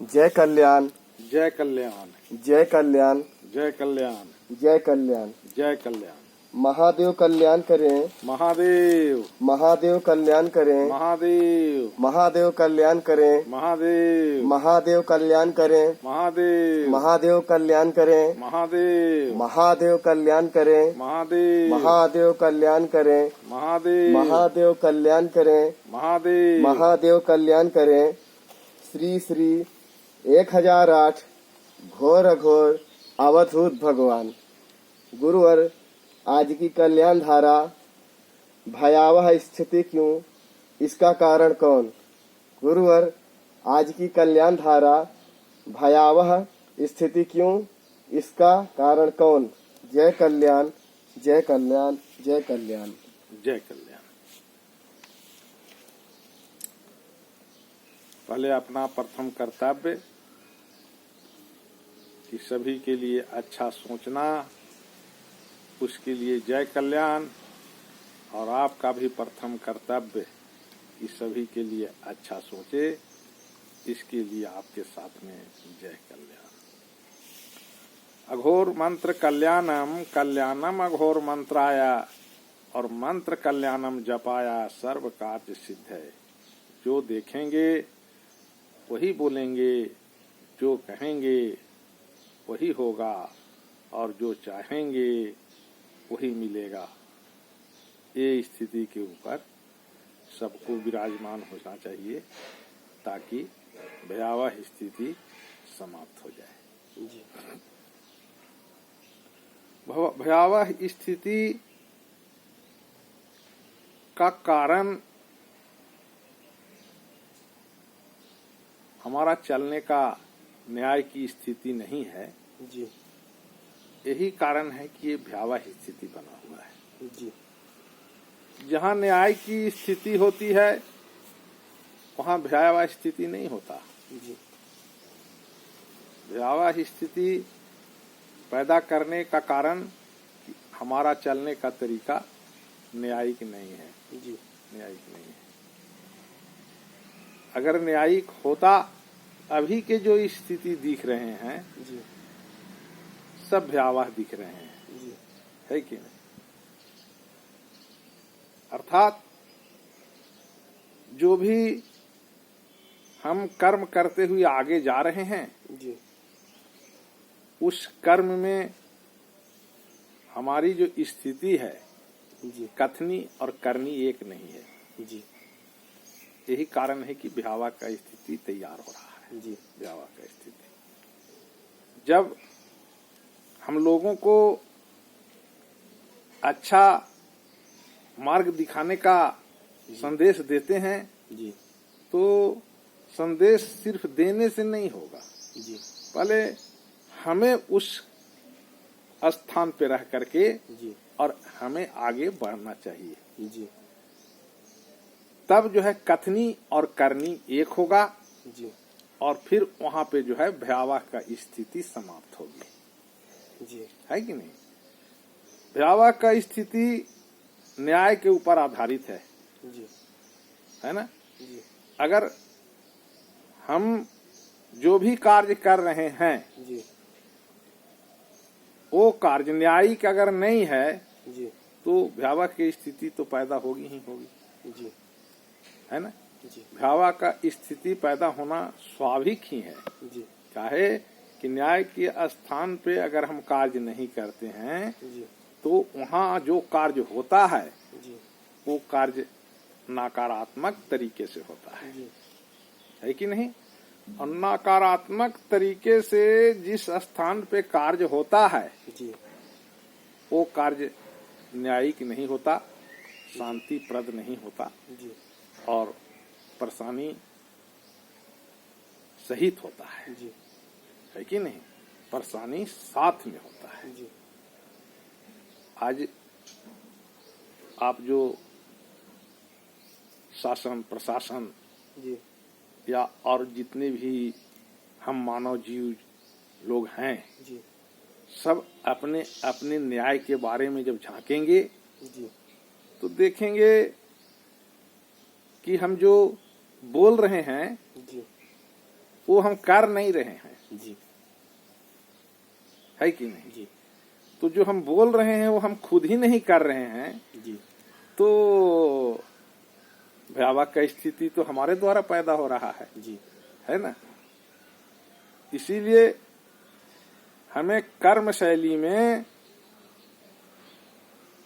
जय कल्याण, जय कल्याण, जय कल्याण, जय कल्याण, जय कल्याण। जय कल्याण। महादेव कल्याण करें, महादेव, महादेव कल्याण करें, महादेव, महादेव कल्याण करें, महादेव, महादेव कल्याण करें, महादेव, महादेव कल्याण करें, महादेव, महादेव कल्याण करें, महादेव, महादेव कल्याण करें, महादेव, महादेव कल्याण करें, महादेव, महादेव कल्याण करें। श्री श्री 1008 घोर घोर अवधूत भगवान। गुरुवर, आज की कल्याण धारा भयावह स्थिति क्यों, इसका कारण कौन? गुरुवर, आज की कल्याण धारा भयावह स्थिति क्यों, इसका कारण कौन? जय कल्याण, जय कल्याण, जय कल्याण, जय कल्याण। पहले अपना प्रथम कर्तव्य कि सभी के लिए अच्छा सोचना, उसके लिए जय कल्याण। और आपका भी प्रथम कर्तव्य कि सभी के लिए अच्छा सोचे, इसके लिए आपके साथ में जय कल्याण। अघोर मंत्र कल्याणम, कल्याणम अघोर मंत्राया, और मंत्र कल्याणम जपाया सर्व कार्य सिद्ध है। जो देखेंगे वही बोलेंगे, जो कहेंगे वही होगा, और जो चाहेंगे वही मिलेगा। ये स्थिति के ऊपर सबको विराजमान होना चाहिए ताकि भयावह स्थिति समाप्त हो जाए। भयावह स्थिति का कारण हमारा चलने का न्याय की स्थिति नहीं है जी। यही कारण है कि ये भयावह स्थिति बना हुआ है जी। जहाँ न्याय की स्थिति होती है वहाँ भयावह स्थिति नहीं होता जी। भयावह स्थिति पैदा करने का कारण हमारा चलने का तरीका न्यायिक नहीं है जी। न्यायिक नहीं है। अगर न्यायिक होता, अभी के जो स्थिति दिख रहे हैं जी। सब भयावह दिख रहे हैं जी। है कि नहीं? अर्थात जो भी हम कर्म करते हुए आगे जा रहे हैं जी। उस कर्म में हमारी जो स्थिति है जी। कथनी और करनी एक नहीं है जी। यही कारण है कि भयावह का स्थिति तैयार हो रहा है जी। भयावह का स्थिति जब हम लोगों को अच्छा मार्ग दिखाने का संदेश देते हैं जी। तो संदेश सिर्फ देने से नहीं होगा जी। पहले हमें उस स्थान पे रह करके जी। और हमें आगे बढ़ना चाहिए जी। तब जो है कथनी और करनी एक होगा जी। और फिर वहां पे जो है भयावह का स्थिति समाप्त होगी जी। है कि नहीं? भयावह का स्थिति न्याय के ऊपर आधारित है जी। है ना? जी। अगर हम जो भी कार्य कर रहे हैं जी। वो कार्य न्यायिक अगर नहीं है जी। तो भयावह की स्थिति तो पैदा होगी ही होगी जी। है ना? जी। भयावह का स्थिति पैदा होना स्वाभाविक ही है। जी। चाहे कि न्याय के स्थान पे अगर हम कार्य नहीं करते हैं जी। तो वहाँ जो कार्य होता है जी। वो कार्य नकारात्मक तरीके से होता जी। है कि नहीं? और नकारात्मक तरीके से जिस स्थान पे कार्य होता है जी। वो कार्य न्यायिक नहीं होता, शांतिप्रद नहीं होता जी। और परेशानी सहित होता जी। है कि नहीं? परेशानी साथ में होता है। जी। आज आप जो शासन प्रशासन जी। या और जितने भी हम मानव जीव लोग हैं जी। सब अपने अपने न्याय के बारे में जब झांकेंगे जी। तो देखेंगे कि हम जो बोल रहे हैं जी। वो हम कर नहीं रहे हैं, जी है कि नहीं? जी तो जो हम बोल रहे हैं वो हम खुद ही नहीं कर रहे हैं, जी तो भयावह का स्थिति तो हमारे द्वारा पैदा हो रहा जी है ना? इसीलिए हमें कर्म शैली में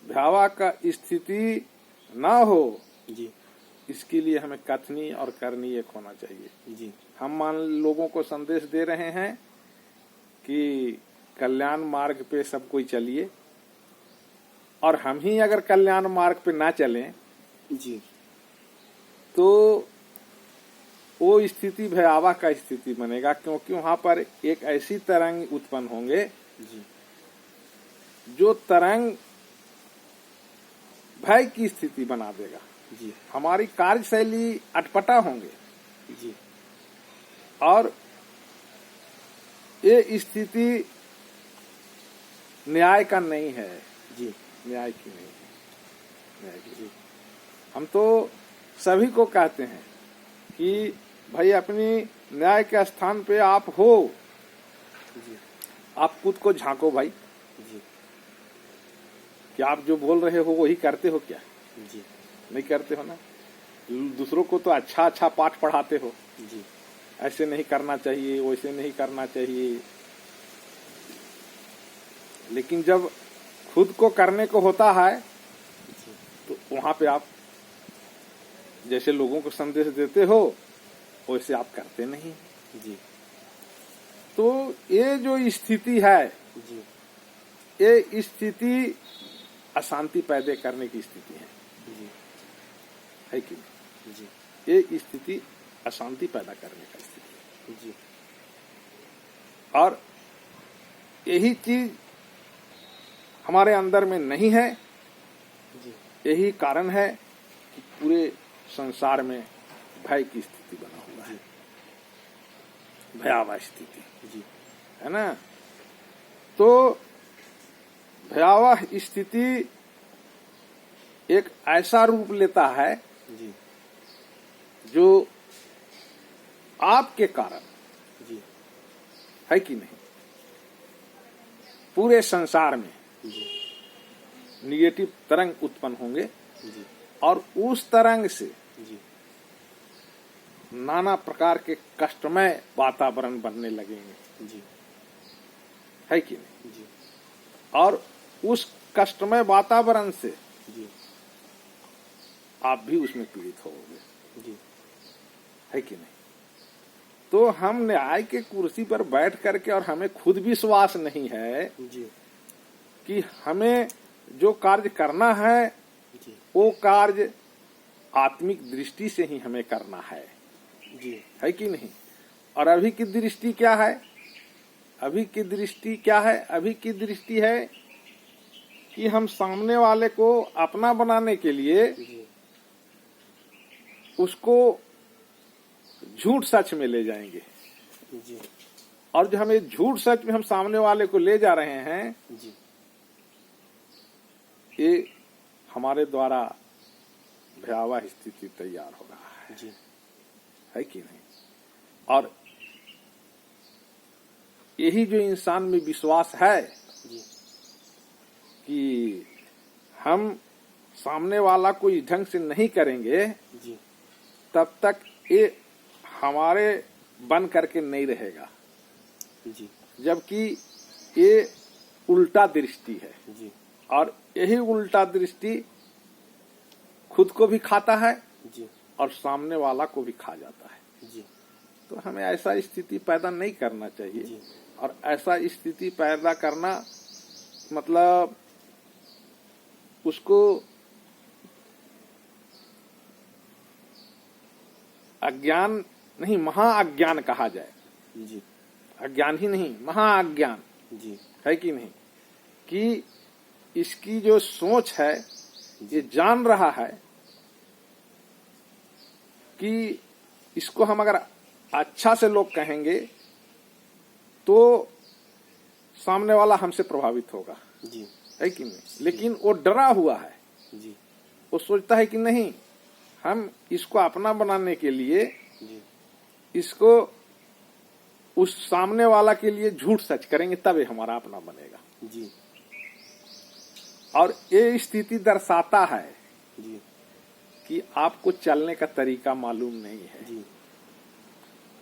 भयावह का स्थिति ना हो, जी इसके लिए हमें कथनी और करनी एक होना चाहिए। जी हम मान लोगों को संदेश दे रहे हैं कि कल्याण मार्ग पे सब कोई चलिए, और हम ही अगर कल्याण मार्ग पे ना चलें जी तो वो स्थिति भयावह का स्थिति बनेगा, क्योंकि वहां पर एक ऐसी तरंग उत्पन्न होंगे जी जो तरंग भय की स्थिति बना देगा। जी हमारी कार्यशैली अटपटा होंगे, जी और ये स्थिति न्याय का नहीं है, जी न्याय की नहीं है, न्याय की। जी हम तो सभी को कहते हैं कि भाई अपनी न्याय के स्थान पे आप हो, जी आप खुद को झांको भाई, जी कि आप जो बोल रहे हो वही करते हो क्या? जी नहीं करते हो ना। दूसरों को तो अच्छा अच्छा पाठ पढ़ाते हो, जी ऐसे नहीं करना चाहिए, वैसे नहीं करना चाहिए, लेकिन जब खुद को करने को होता है तो वहां पे आप जैसे लोगों को संदेश देते हो वैसे आप करते नहीं। जी तो ये जो स्थिति है, जी ये स्थिति अशांति पैदा करने की स्थिति जी है कि नहीं? जी ये स्थिति अशांति पैदा करने का स्थिति जी है, और यही चीज हमारे अंदर में नहीं है। जी यही कारण है कि पूरे संसार में भय की स्थिति बना हुआ है, भयावह स्थिति, जी है ना? तो भयावह स्थिति एक ऐसा रूप लेता है जी जो आपके कारण, जी है कि नहीं, पूरे संसार में जी निगेटिव तरंग उत्पन्न होंगे, जी और उस तरंग से जी नाना प्रकार के कष्टमय वातावरण बनने लगेंगे, जी है कि नहीं? जी और उस कष्टमय वातावरण से जी आप भी उसमें पीड़ित होगे, जी है कि नहीं? तो हम न्याय के कुर्सी पर बैठ करके, और हमें खुद विश्वास नहीं है जी कि हमें जो कार्य करना है जी वो कार्य आत्मिक दृष्टि से ही हमें करना जी है कि नहीं? और अभी की दृष्टि क्या है? अभी की दृष्टि क्या है? अभी की दृष्टि है कि हम सामने वाले को अपना बनाने के लिए जी उसको झूठ सच में ले जाएंगे, जी और जो हम एक झूठ सच में हम सामने वाले को ले जा रहे हैं, जी ये हमारे द्वारा भयावह स्थिति तैयार हो रहा जी है कि नहीं? और यही जो इंसान में विश्वास है जी कि हम सामने वाला को इस ढंग से नहीं करेंगे, जी तब तक ये हमारे बन करके नहीं रहेगा। जी जबकि ये उल्टा दृष्टि है, जी और यही उल्टा दृष्टि खुद को भी खाता है जी और सामने वाला को भी खा जाता है। जी तो हमें ऐसा स्थिति पैदा नहीं करना चाहिए, जी और ऐसा स्थिति पैदा करना मतलब उसको अज्ञान नहीं, महाअज्ञान कहा जाए। जी अज्ञान ही नहीं, महाअज्ञान, जी है कि नहीं? कि इसकी जो सोच है, ये जान रहा है कि इसको हम अगर अच्छा से लोग कहेंगे तो सामने वाला हमसे प्रभावित होगा, जी है कि नहीं? लेकिन वो डरा हुआ है, जी वो सोचता है कि नहीं, हम इसको अपना बनाने के लिए जी इसको उस सामने वाला के लिए झूठ सच करेंगे तब ये हमारा अपना बनेगा। जी और ये स्थिति दर्शाता है जी कि आपको चलने का तरीका मालूम नहीं है जी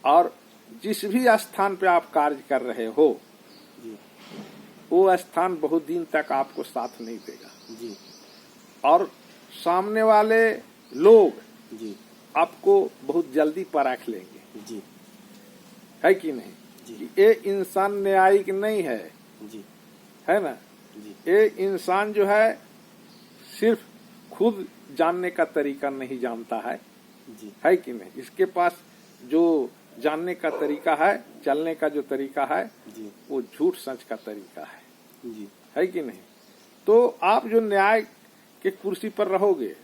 और जिस भी स्थान पे आप कार्य कर रहे हो जी वो स्थान बहुत दिन तक आपको साथ नहीं देगा जी और सामने वाले लोग जी आपको बहुत जल्दी परख लेंगे, जी है कि नहीं? जी कि ये इंसान न्यायिक नहीं है, जी है ना? जी ये इंसान जो है सिर्फ खुद जानने का तरीका नहीं जानता जी है कि नहीं? इसके पास जो जानने का तरीका है, चलने का जो तरीका है जी वो झूठ सच का तरीका जी है कि नहीं? तो आप जो न्याय के कुर्सी पर रहोगे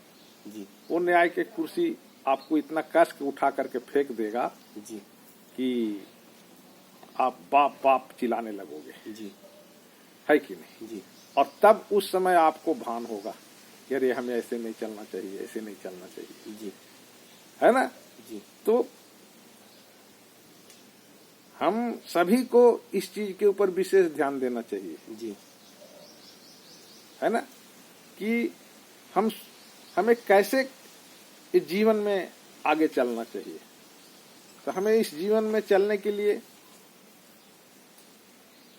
जी वो न्याय के कुर्सी आपको इतना कस के उठा करके फेंक देगा जी कि आप बाप बाप चिल्लाने लगोगे, जी है कि नहीं? जी और तब उस समय आपको भान होगा कि अरे हमें ऐसे नहीं चलना चाहिए, ऐसे नहीं चलना चाहिए, जी है ना? जी तो हम सभी को इस चीज के ऊपर विशेष ध्यान देना चाहिए, जी है ना? कि हमें कैसे इस जीवन में आगे चलना चाहिए। तो हमें इस जीवन में चलने के लिए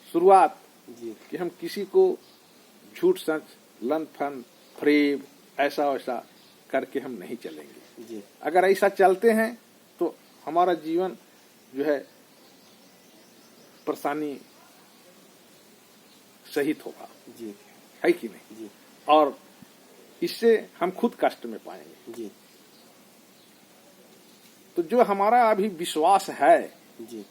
शुरुआत जी कि हम किसी को झूठ सच, लन फन, फरेब ऐसा वैसा करके हम नहीं चलेंगे। जी अगर ऐसा चलते हैं तो हमारा जीवन जो है परेशानी सहित होगा, जी है कि नहीं? जी और इससे हम खुद कष्ट में पाएंगे। जी तो जो हमारा अभी विश्वास है जी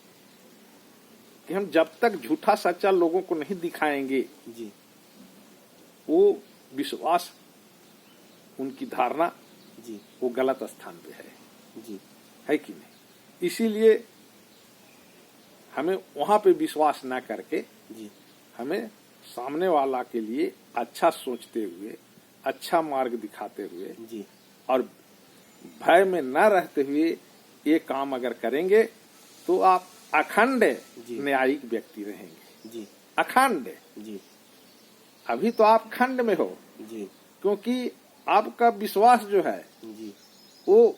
कि हम जब तक झूठा सच्चा लोगों को नहीं दिखाएंगे जी वो विश्वास, उनकी धारणा जी वो गलत स्थान पे जी है कि नहीं? इसीलिए हमें वहां पे विश्वास न करके जी हमें सामने वाला के लिए अच्छा सोचते हुए, अच्छा मार्ग दिखाते हुए जी और भय में न रहते हुए ये काम अगर करेंगे तो आप अखंड जी न्यायिक व्यक्ति रहेंगे। जी अखंड। जी अभी तो आप खंड में हो जी क्योंकि आपका विश्वास जो है जी वो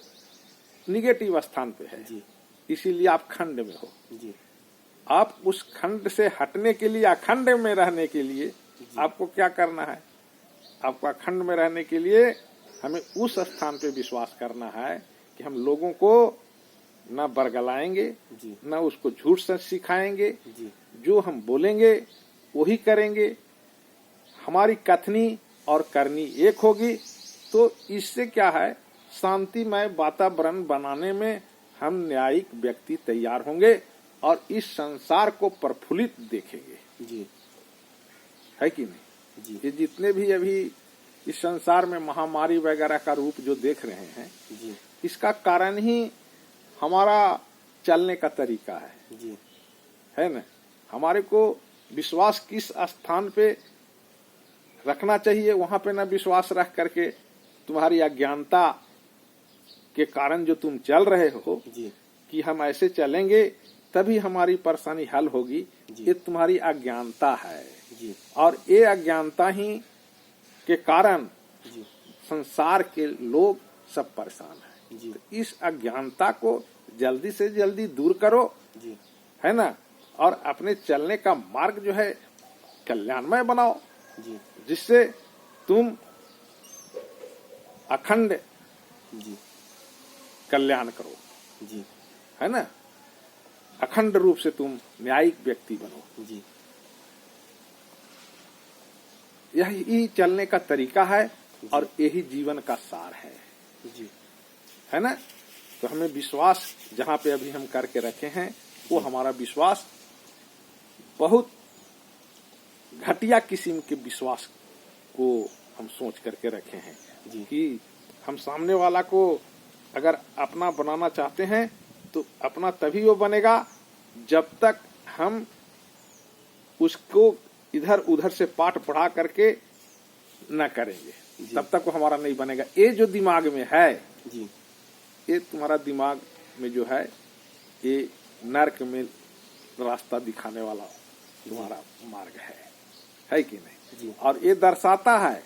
निगेटिव स्थान पे है, जी इसीलिए आप खंड में हो। जी आप उस खंड से हटने के लिए, अखंड में रहने के लिए आपको क्या करना है? आपको अखंड में रहने के लिए हमें उस स्थान पे विश्वास करना है कि हम लोगों को न बरगलाएंगे, जी न उसको झूठ सच सिखाएंगे, जी जो हम बोलेंगे वही करेंगे, हमारी कथनी और करनी एक होगी। तो इससे क्या है, शांतिमय वातावरण बनाने में हम न्यायिक व्यक्ति तैयार होंगे और इस संसार को प्रफुल्लित देखेंगे, जी है कि नहीं? जी ये जितने भी अभी इस संसार में महामारी वगैरह का रूप जो देख रहे हैं, जी इसका कारण ही हमारा चलने का तरीका जी है ना? हमारे को विश्वास किस स्थान पे रखना चाहिए वहां पे ना विश्वास रख करके तुम्हारी अज्ञानता के कारण जो तुम चल रहे हो जी कि हम ऐसे चलेंगे तभी हमारी परेशानी हल होगी, ये तुम्हारी अज्ञानता है। जी और ये अज्ञानता ही के कारण जी संसार के लोग सब परेशान हैं। जी तो इस अज्ञानता को जल्दी से जल्दी दूर करो, जी है ना? और अपने चलने का मार्ग जो है कल्याणमय बनाओ, जी जिससे तुम अखंड जी कल्याण करो, जी है ना? अखंड रूप से तुम न्यायिक व्यक्ति बनो। जी यही चलने का तरीका है और यही जीवन का सार जी है ना? तो हमें विश्वास जहाँ पे अभी हम करके रखे हैं वो हमारा विश्वास बहुत घटिया किस्म के विश्वास को हम सोच करके रखे हैं जी कि हम सामने वाला को अगर अपना बनाना चाहते हैं तो अपना तभी वो बनेगा जब तक हम उसको इधर उधर से पाठ पढ़ा करके न करेंगे, तब तक वो हमारा नहीं बनेगा। ये जो दिमाग में है जी ये तुम्हारा दिमाग में जो है ये नर्क में रास्ता दिखाने वाला तुम्हारा मार्ग है कि नहीं? जी और ये दर्शाता है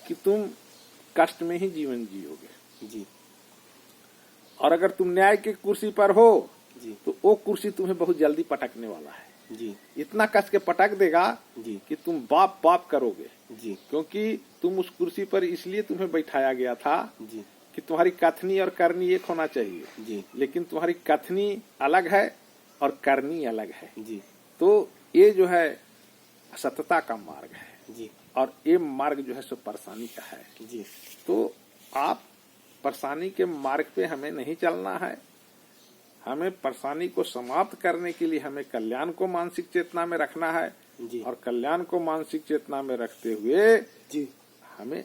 कि तुम कष्ट में ही जीवन जियोगे। जी और अगर तुम न्याय की कुर्सी पर हो जी तो वो कुर्सी तुम्हें बहुत जल्दी पटकने वाला है। जी इतना कस के पटक देगा जी कि तुम बाप बाप करोगे, जी क्योंकि तुम उस कुर्सी पर इसलिए तुम्हें बैठाया गया था जी कि तुम्हारी कथनी और करनी एक होना चाहिए। जी लेकिन तुम्हारी कथनी अलग है और करनी अलग है। जी तो ये जो है सतता का मार्ग है जी और ये मार्ग जो है सो परेशानी का है। जी तो आप परेशानी के मार्ग पे हमें नहीं चलना है। हमें परेशानी को समाप्त करने के लिए हमें कल्याण को मानसिक चेतना में रखना है जी और कल्याण को मानसिक चेतना में रखते हुए जी हमें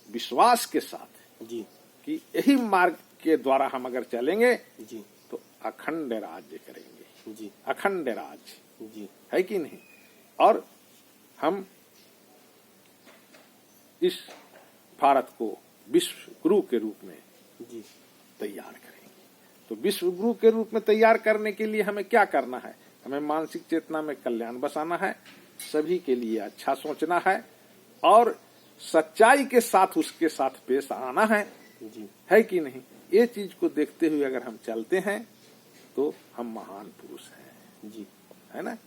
विश्वास के साथ जी कि यही मार्ग के द्वारा हम अगर चलेंगे जी तो अखंड राज्य करेंगे। जी अखंड राज्य जी है कि नहीं? और हम इस भारत को विश्व गुरु के रूप में जी तैयार करेंगे। तो विश्व गुरु के रूप में तैयार करने के लिए हमें क्या करना है? हमें मानसिक चेतना में कल्याण बसाना है, सभी के लिए अच्छा सोचना है और सच्चाई के साथ उसके साथ पेश आना जी है कि नहीं? ये चीज को देखते हुए अगर हम चलते हैं तो हम महान पुरुष हैं। जी है ना?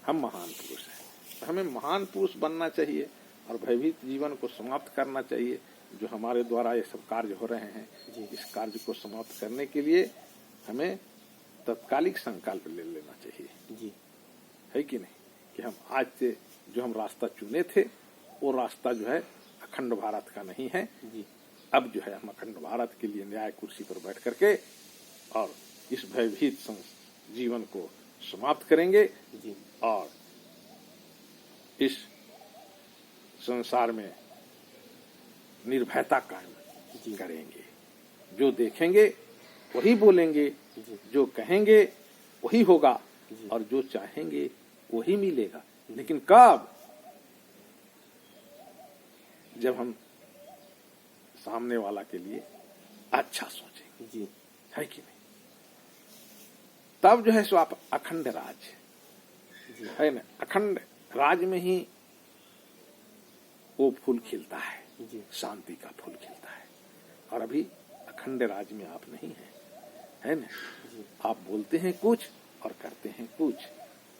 हम महान पुरुष हैं। तो हमें महान पुरुष बनना चाहिए और भयभीत जीवन को समाप्त करना चाहिए। जो हमारे द्वारा ये सब कार्य हो रहे हैं, इस कार्य को समाप्त करने के लिए हमें तत्कालिक संकल्प ले लेना चाहिए। जी है कि नहीं? कि हम आज से जो हम रास्ता चुने थे वो रास्ता जो है अखंड भारत का नहीं है। जी अब जो है हम अखंड भारत के लिए न्याय कुर्सी पर बैठ करके और इस भयभीत जीवन को समाप्त करेंगे जी और इस संसार में निर्भयता कायम करेंगे। जो देखेंगे वही बोलेंगे, जो कहेंगे वही होगा और जो चाहेंगे वही मिलेगा। लेकिन कब? जब हम सामने वाला के लिए अच्छा सोचेंगे। जी है कि नहीं? तब जो है सो आप अखंड राज है ना? अखंड राज में ही वो फूल खिलता है, शांति का फूल खिलता है। और अभी अखंड राज में आप नहीं हैं, है ना? आप बोलते हैं कुछ और करते हैं कुछ,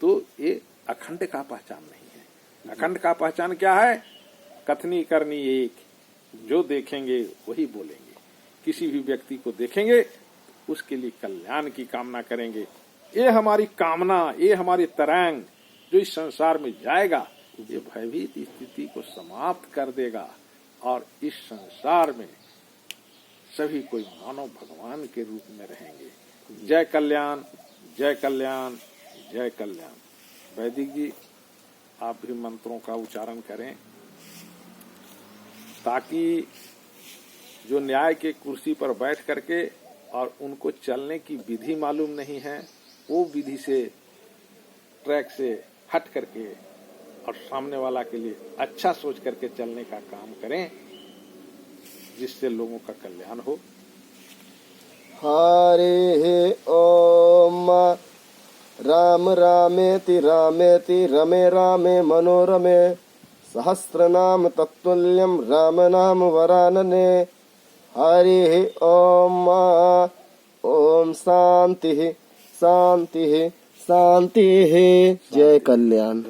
तो ये अखंड का पहचान नहीं है। अखंड का पहचान क्या है? कथनी करनी एक, जो देखेंगे वही बोलेंगे। किसी भी व्यक्ति को देखेंगे उसके लिए कल्याण की कामना करेंगे। ये हमारी कामना, ये हमारी तरंग जो इस संसार में जाएगा, ये भयभीत स्थिति को समाप्त कर देगा और इस संसार में सभी कोई मानव भगवान के रूप में रहेंगे। जय कल्याण, जय कल्याण, जय कल्याण। वैदिक जी, आप भी मंत्रों का उच्चारण करें ताकि जो न्याय के कुर्सी पर बैठ करके और उनको चलने की विधि मालूम नहीं है, वो विधि से ट्रैक से हट करके और सामने वाला के लिए अच्छा सोच करके चलने का काम करें, जिससे लोगों का कल्याण हो। हरे ओम। राम रामेति रामेति रमे रामे मनोरमे सहस्रनाम तत्तुल्यं राम नाम वरानने। हरि ओम। ओम शांति शांति शांति। जय कल्याण।